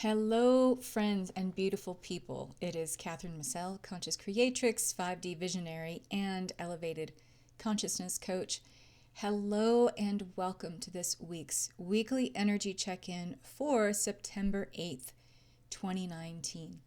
Hello, friends and beautiful people. It is Kathryn Massell, conscious creatrix, 5D visionary, and elevated consciousness coach. Hello and welcome to this week's weekly energy check-in for September 8th, 2019.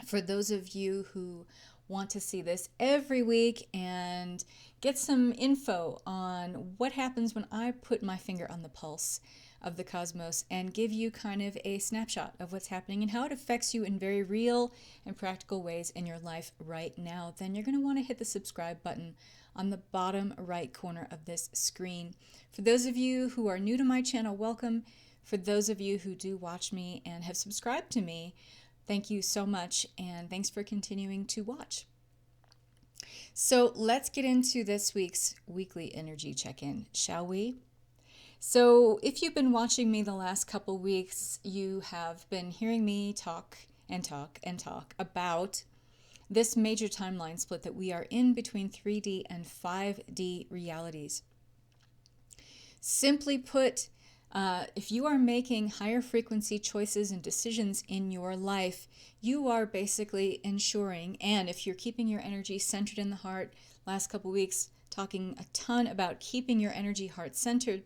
For those of you who want to see this every week and get some info on what happens when I put my finger on the pulse of the cosmos and give you kind of a snapshot of what's happening and how it affects you in very real and practical ways in your life right now, then you're going to want to hit the subscribe button on the bottom right corner of this screen. For those of you who are new to my channel, welcome. For those of you who do watch me and have subscribed to me, thank you so much, and thanks for continuing to watch. So let's get into this week's weekly energy check-in, shall we? So if you've been watching me the last couple weeks, you have been hearing me talk about this major timeline split that we are in between 3D and 5D realities. Simply put, if you are making higher frequency choices and decisions in your life, you are basically ensuring, and if you're keeping your energy centered in the heart, last couple weeks talking a ton about keeping your energy heart centered,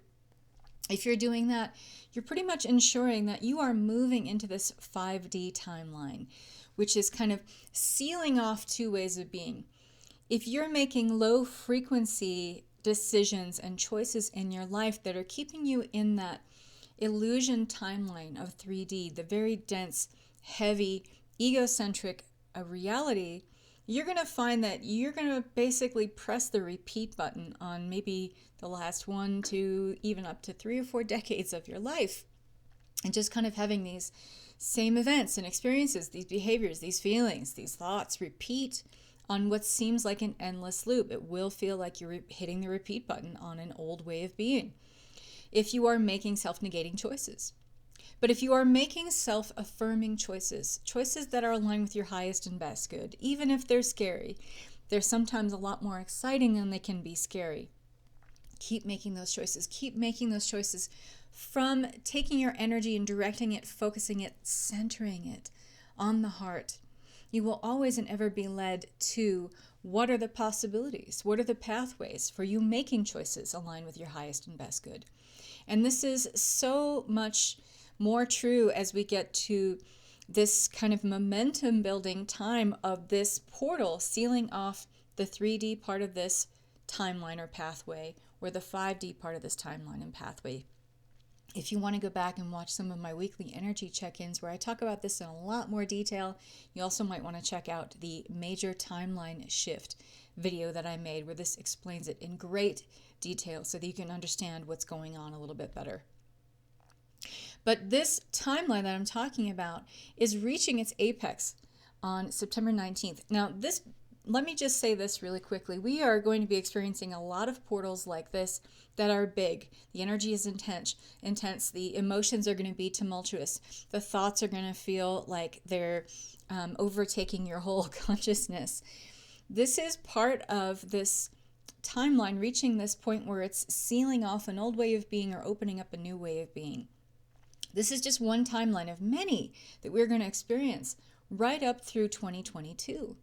if you're doing that, you're pretty much ensuring that you are moving into this 5D timeline, which is kind of sealing off two ways of being. If you're making low frequency decisions and choices in your life that are keeping you in that illusion timeline of 3D, the very dense, heavy, egocentric reality, you're going to find that you're going to basically press the repeat button on maybe the last 1 to even up to 3 or 4 decades of your life. And just kind of having these same events and experiences, these behaviors, these feelings, these thoughts repeat on what seems like an endless loop. It will feel like you're hitting the repeat button on an old way of being if you are making self-negating choices. But if you are making self-affirming choices, choices that are aligned with your highest and best good, even if they're scary, they're sometimes a lot more exciting than they can be scary. Keep making those choices. Keep making those choices from taking your energy and directing it, focusing it, centering it on the heart. You will always and ever be led to what are the possibilities? What are the pathways for you making choices aligned with your highest and best good? And this is so much more true as we get to this kind of momentum building time of this portal sealing off the 3D part of this timeline or pathway, or the 5D part of this timeline and pathway. If you want to go back and watch some of my weekly energy check-ins where I talk about this in a lot more detail, you also might want to check out the major timeline shift video that I made where this explains it in great detail so that you can understand what's going on a little bit better. But this timeline that I'm talking about is reaching its apex on September 19th. Now, let me just say this really quickly. We are going to be experiencing a lot of portals like this that are big. The energy is intense. The emotions are going to be tumultuous. The thoughts are going to feel like they're overtaking your whole consciousness. This is part of this timeline reaching this point where it's sealing off an old way of being or opening up a new way of being. This is just one timeline of many that we're going to experience right up through 2022.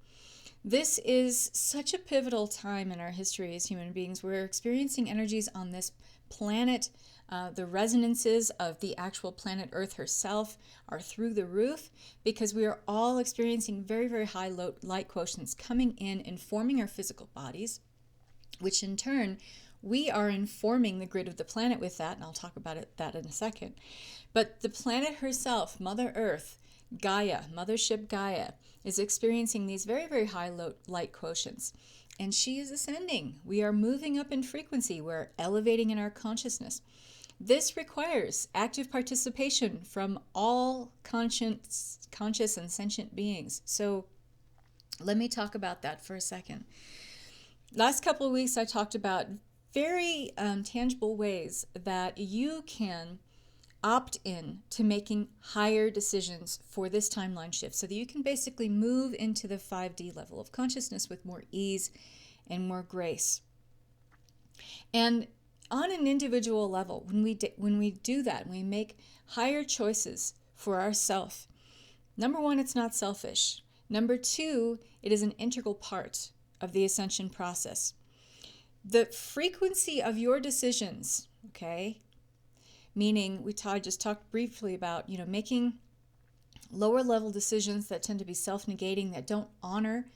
This is such a pivotal time in our history as human beings. We're experiencing energies on this planet. The resonances of the actual planet Earth herself are through the roof because we are all experiencing very, very high light quotients coming in and forming our physical bodies, which in turn, we are informing the grid of the planet with that, and I'll talk about that in a second. But the planet herself, Mother Earth, Gaia, Mothership Gaia, is experiencing these very, very high light quotients. And she is ascending. We are moving up in frequency. We're elevating in our consciousness. This requires active participation from all conscious and sentient beings. So let me talk about that for a second. Last couple of weeks, I talked about very tangible ways that you can opt in to making higher decisions for this timeline shift so that you can basically move into the 5D level of consciousness with more ease and more grace. And on an individual level, when we do that, we make higher choices for ourself. Number one, it's not selfish. Number two, it is an integral part of the ascension process. The frequency of your decisions, okay, meaning I just talked briefly about, making lower level decisions that tend to be self-negating, that don't honor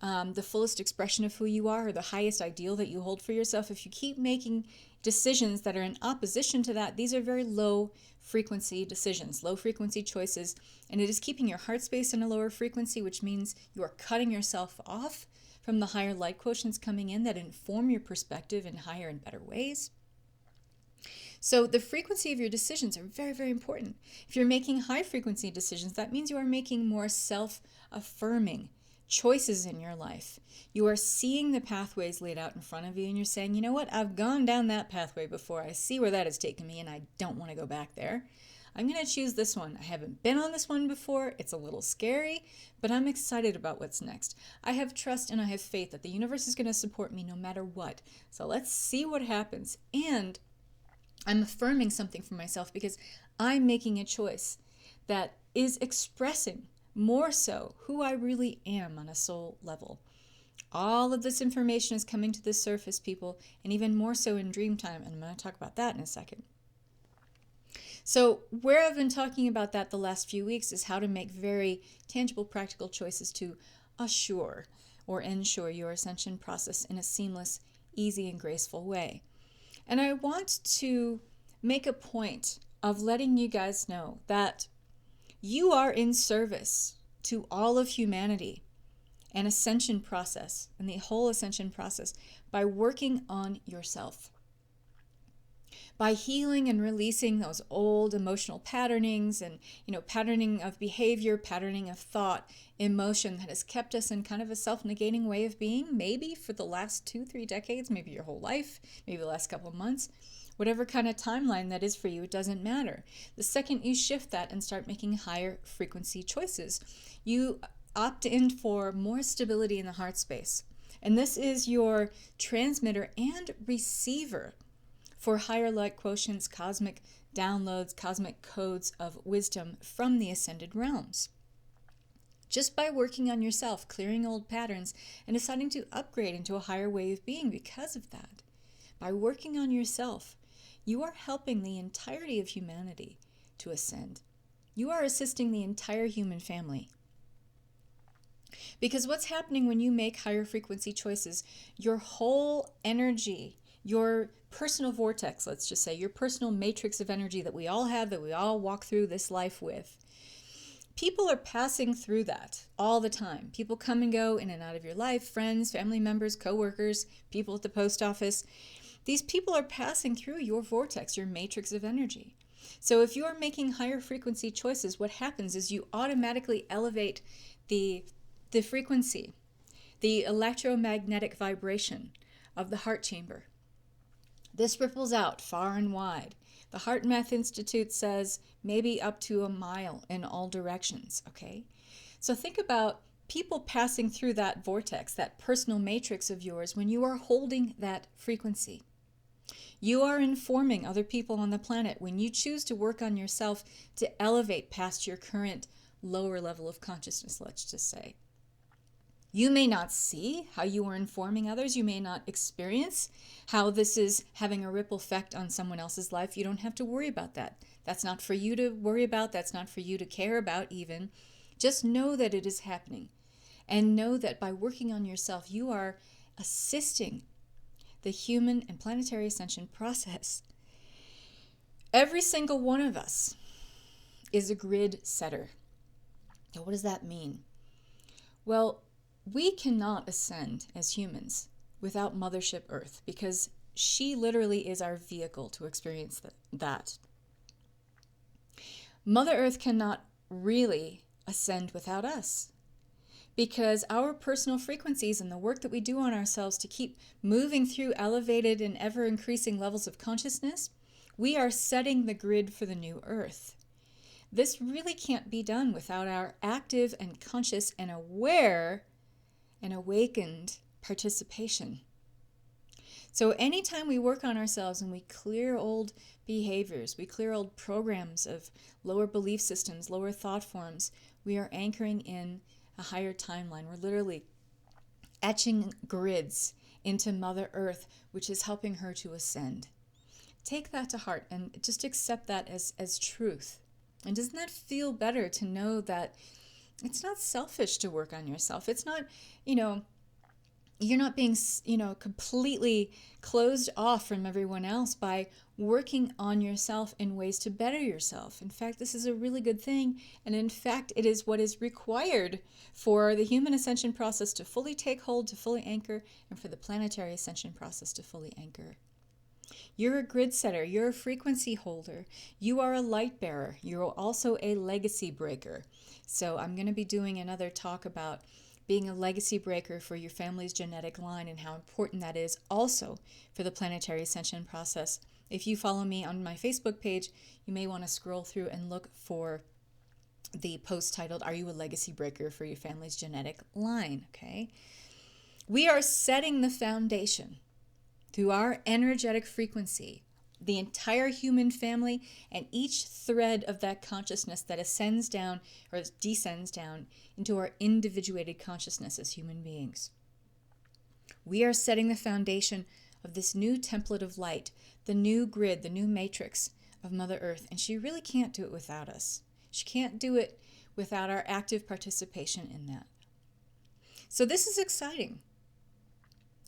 the fullest expression of who you are or the highest ideal that you hold for yourself. If you keep making decisions that are in opposition to that, these are very low frequency decisions, low frequency choices, and it is keeping your heart space in a lower frequency, which means you are cutting yourself off from the higher light quotients coming in that inform your perspective in higher and better ways. So the frequency of your decisions are very, very important. If you're making high frequency decisions, that means you are making more self-affirming choices in your life. You are seeing the pathways laid out in front of you and you're saying, you know what, I've gone down that pathway before. I see where that has taken me and I don't want to go back there. I'm going to choose this one. I haven't been on this one before. It's a little scary, but I'm excited about what's next. I have trust and I have faith that the universe is going to support me no matter what. So let's see what happens. And I'm affirming something for myself because I'm making a choice that is expressing more so who I really am on a soul level. All of this information is coming to the surface, people, and even more so in dream time, and I'm going to talk about that in a second. So where I've been talking about that the last few weeks is how to make very tangible, practical choices to assure or ensure your ascension process in a seamless, easy, and graceful way. And I want to make a point of letting you guys know that you are in service to all of humanity and ascension process and the whole ascension process by working on yourself. By healing and releasing those old emotional patternings and, patterning of behavior, patterning of thought, emotion that has kept us in kind of a self-negating way of being, maybe for the last 2-3 decades, maybe your whole life, maybe the last couple of months. Whatever kind of timeline that is for you, it doesn't matter. The second you shift that and start making higher frequency choices, you opt in for more stability in the heart space. And this is your transmitter and receiver for higher light quotients, cosmic downloads, cosmic codes of wisdom from the ascended realms. Just by working on yourself, clearing old patterns, and deciding to upgrade into a higher way of being because of that. By working on yourself, you are helping the entirety of humanity to ascend. You are assisting the entire human family. Because what's happening when you make higher frequency choices, your whole energy, your personal vortex, let's just say, your personal matrix of energy that we all have, that we all walk through this life with, people are passing through that all the time. People come and go in and out of your life, friends, family members, coworkers, people at the post office. These people are passing through your vortex, your matrix of energy. So if you are making higher frequency choices, what happens is you automatically elevate the frequency, the electromagnetic vibration of the heart chamber. This ripples out far and wide. The Heart Math Institute says maybe up to a mile in all directions, okay? So think about people passing through that vortex, that personal matrix of yours, when you are holding that frequency. You are informing other people on the planet when you choose to work on yourself to elevate past your current lower level of consciousness, let's just say. You may not see how you are informing others. You may not experience how this is having a ripple effect on someone else's life. You don't have to worry about that. That's not for you to worry about. That's not for you to care about even. Just know that it is happening. And know that by working on yourself, you are assisting the human and planetary ascension process. Every single one of us is a grid setter. Now, what does that mean? Well, we cannot ascend as humans without Mothership Earth because she literally is our vehicle to experience that. Mother Earth cannot really ascend without us because our personal frequencies and the work that we do on ourselves to keep moving through elevated and ever-increasing levels of consciousness, we are setting the grid for the new Earth. This really can't be done without our active and conscious and aware and awakened participation. So anytime we work on ourselves and we clear old behaviors, we clear old programs of lower belief systems, lower thought forms, we are anchoring in a higher timeline. We're literally etching grids into Mother Earth, which is helping her to ascend. Take that to heart and just accept that as truth. And doesn't that feel better to know that it's not selfish to work on yourself? It's not, you're not being, completely closed off from everyone else by working on yourself in ways to better yourself. In fact, this is a really good thing. And in fact, it is what is required for the human ascension process to fully take hold, to fully anchor, and for the planetary ascension process to fully anchor. You're a grid setter. You're a frequency holder. You are a light bearer. You're also a legacy breaker. So I'm going to be doing another talk about being a legacy breaker for your family's genetic line and how important that is also for the planetary ascension process. If you follow me on my Facebook page, you may want to scroll through and look for the post titled, "Are you a legacy breaker for your family's genetic line?" Okay. We are setting the foundation through our energetic frequency, the entire human family, and each thread of that consciousness that ascends down or descends down into our individuated consciousness as human beings. We are setting the foundation of this new template of light, the new grid, the new matrix of Mother Earth, and she really can't do it without us. She can't do it without our active participation in that. So this is exciting.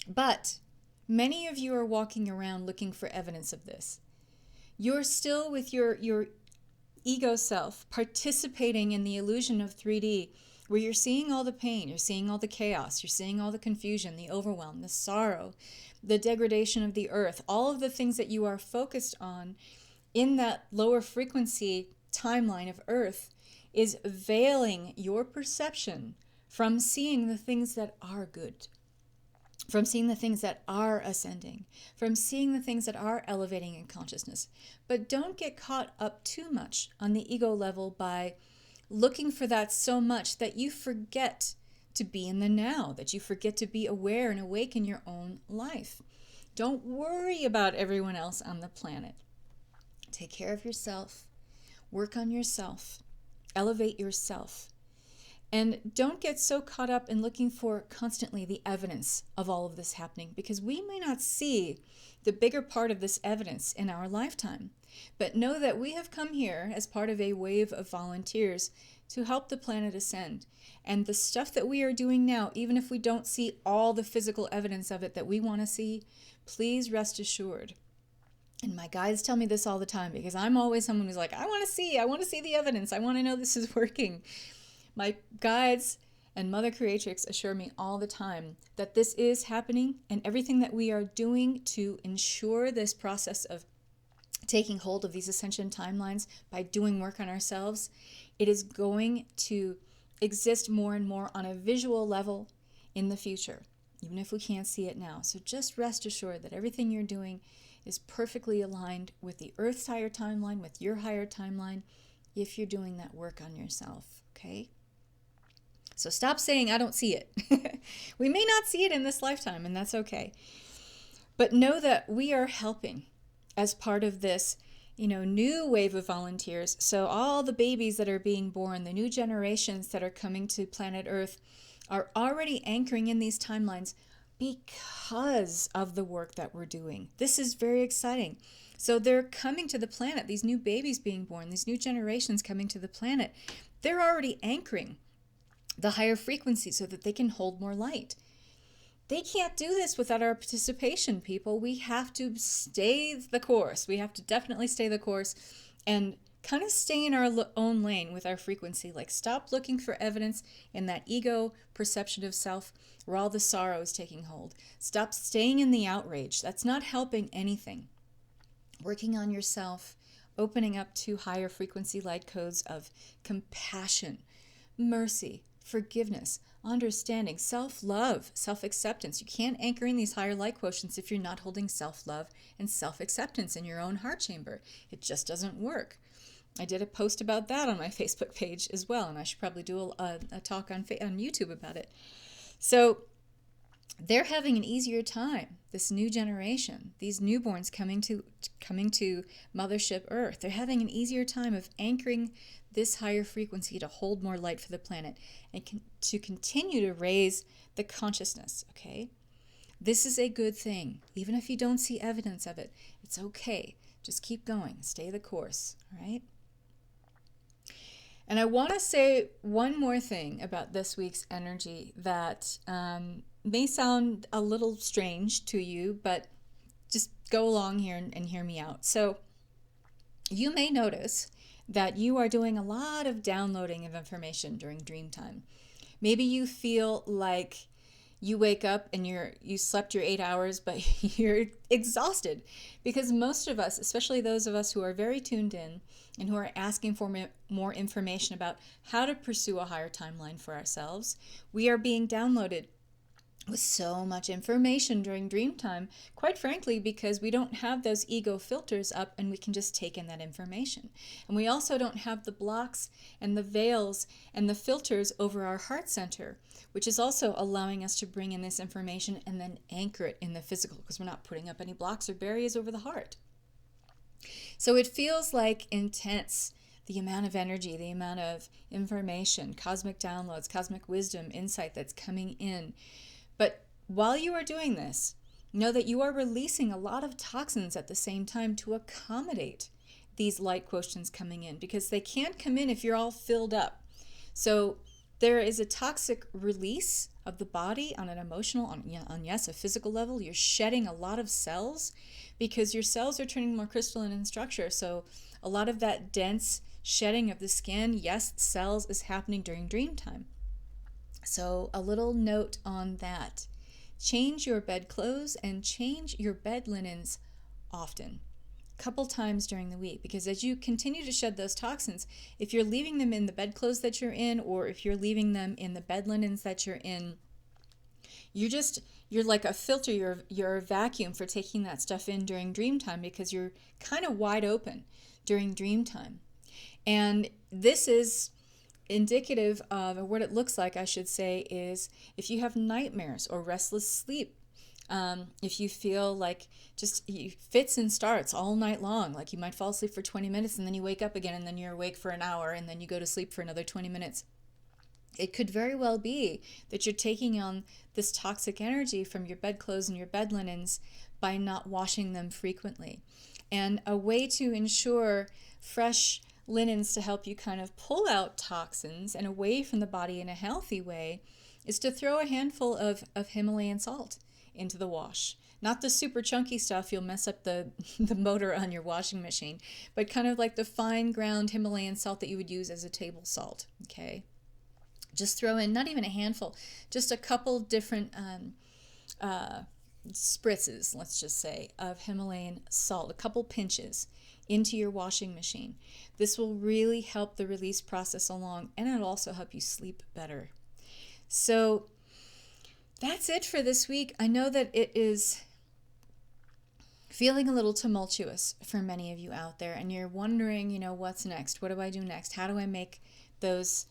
But many of you are walking around looking for evidence of this. You're still with your ego self participating in the illusion of 3D, where you're seeing all the pain, you're seeing all the chaos, you're seeing all the confusion, the overwhelm, the sorrow, the degradation of the earth, all of the things that you are focused on in that lower frequency timeline of earth is veiling your perception from seeing the things that are good, from seeing the things that are ascending, from seeing the things that are elevating in consciousness. But don't get caught up too much on the ego level by looking for that so much that you forget to be in the now, that you forget to be aware and awake in your own life. Don't worry about everyone else on the planet. Take care of yourself, work on yourself, elevate yourself. And don't get so caught up in looking for constantly the evidence of all of this happening, because we may not see the bigger part of this evidence in our lifetime. But know that we have come here as part of a wave of volunteers to help the planet ascend. And the stuff that we are doing now, even if we don't see all the physical evidence of it that we want to see, please rest assured. And my guides tell me this all the time, because I'm always someone who's like, I want to see the evidence. I want to know this is working. My guides and Mother Creatrix assure me all the time that this is happening, and everything that we are doing to ensure this process of taking hold of these ascension timelines by doing work on ourselves, it is going to exist more and more on a visual level in the future, even if we can't see it now. So just rest assured that everything you're doing is perfectly aligned with the Earth's higher timeline, with your higher timeline, if you're doing that work on yourself, okay? So stop saying, I don't see it. We may not see it in this lifetime, and that's okay. But know that we are helping as part of this, new wave of volunteers. So all the babies that are being born, the new generations that are coming to planet Earth, are already anchoring in these timelines because of the work that we're doing. This is very exciting. So they're coming to the planet, these new babies being born, these new generations coming to the planet. They're already anchoring the higher frequency so that they can hold more light. They can't do this without our participation, people. We have to stay the course. We have to definitely stay the course and kind of stay in our own lane with our frequency. Like, stop looking for evidence in that ego perception of self where all the sorrow is taking hold. Stop staying in the outrage. That's not helping anything. Working on yourself, opening up to higher frequency light codes of compassion, mercy, forgiveness, understanding, self-love, self-acceptance. You can't anchor in these higher light quotients if you're not holding self-love and self-acceptance in your own heart chamber. It just doesn't work. I did a post about that on my Facebook page as well, and I should probably do a talk on YouTube about it. So they're having an easier time. This new generation, these newborns coming to Mothership Earth, they're having an easier time of anchoring this higher frequency to hold more light for the planet and to continue to raise the consciousness. Okay, this is a good thing, even if you don't see evidence of it. It's okay. Just keep going. Stay the course. All right. And I want to say one more thing about this week's energy that may sound a little strange to you, but just go along here and hear me out. So you may notice that you are doing a lot of downloading of information during dream time. Maybe you feel like you wake up and you slept your 8 hours, but you're exhausted, because most of us, especially those of us who are very tuned in and who are asking for more information about how to pursue a higher timeline for ourselves, we are being downloaded with so much information during dream time, quite frankly, because we don't have those ego filters up and we can just take in that information. And we also don't have the blocks and the veils and the filters over our heart center, which is also allowing us to bring in this information and then anchor it in the physical, because we're not putting up any blocks or barriers over the heart. So it feels like intense, the amount of energy, the amount of information, cosmic downloads, cosmic wisdom, insight that's coming in. But while you are doing this, know that you are releasing a lot of toxins at the same time to accommodate these light quotients coming in, because they can't come in if you're all filled up. So there is a toxic release of the body on an emotional, on yes, a physical level. You're shedding a lot of cells because your cells are turning more crystalline in structure. So a lot of that dense shedding of the skin, yes, cells, is happening during dream time. So a little note on that. Change your bedclothes and change your bed linens often, a couple times during the week, because as you continue to shed those toxins, if you're leaving them in the bedclothes that you're in, or if you're leaving them in the bed linens that you're in, you're like a filter, you're a vacuum for taking that stuff in during dream time, because you're kind of wide open during dream time. And this is indicative of, or what it looks like, I should say, is if you have nightmares or restless sleep, if you feel like just fits and starts all night long, like you might fall asleep for 20 minutes and then you wake up again and then you're awake for an hour and then you go to sleep for another 20 minutes. It could very well be that you're taking on this toxic energy from your bedclothes and your bed linens by not washing them frequently. And a way to ensure fresh linens to help you kind of pull out toxins and away from the body in a healthy way is to throw a handful of Himalayan salt into the wash. Not the super chunky stuff, you'll mess up the motor on your washing machine, but kind of like the fine ground Himalayan salt that you would use as a table salt. Okay, just throw in not even a handful, just a couple different spritzes, let's just say, of Himalayan salt, a couple pinches into your washing machine. This will really help the release process along, and it'll also help you sleep better. So that's it for this week. I know that it is feeling a little tumultuous for many of you out there, and you're wondering, what's next? What do I do next? How do I make those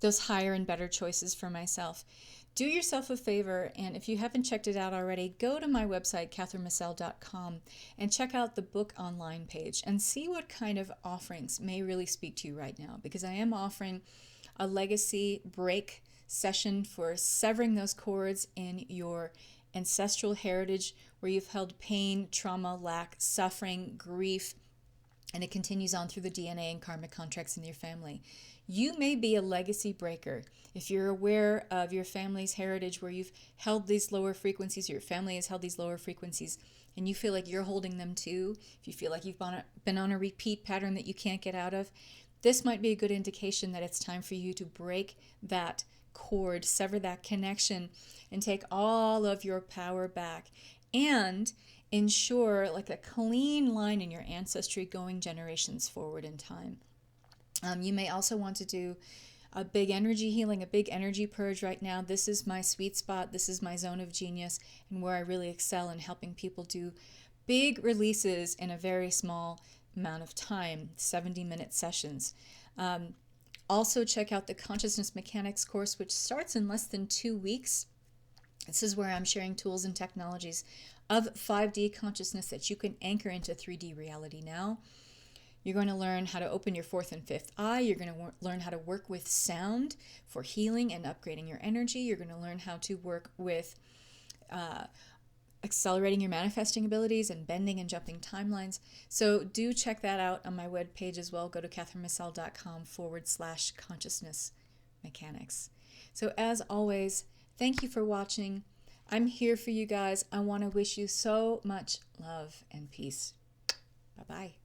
higher and better choices for myself? Do yourself a favor, and if you haven't checked it out already, go to my website, kathrynmissel.com, and check out the book online page and see what kind of offerings may really speak to you right now, because I am offering a legacy break session for severing those cords in your ancestral heritage where you've held pain, trauma, lack, suffering, grief, and it continues on through the DNA and karmic contracts in your family. You may be a legacy breaker. If you're aware of your family's heritage where you've held these lower frequencies, your family has held these lower frequencies, and you feel like you're holding them too, if you feel like you've been on a repeat pattern that you can't get out of, this might be a good indication that it's time for you to break that cord, sever that connection, and take all of your power back and ensure like a clean line in your ancestry going generations forward in time. You may also want to do a big energy healing, a big energy purge right now. This is my sweet spot. This is my zone of genius, and where I really excel in helping people do big releases in a very small amount of time, 70-minute sessions. Also check out the Consciousness Mechanics course, which starts in less than 2 weeks. This is where I'm sharing tools and technologies of 5D consciousness that you can anchor into 3D reality now. You're going to learn how to open your fourth and fifth eye. You're going to learn how to work with sound for healing and upgrading your energy. You're going to learn how to work with accelerating your manifesting abilities and bending and jumping timelines. So do check that out on my webpage as well. Go to kathrynmissel.com/consciousness mechanics. So as always, thank you for watching. I'm here for you guys. I want to wish you so much love and peace. Bye-bye.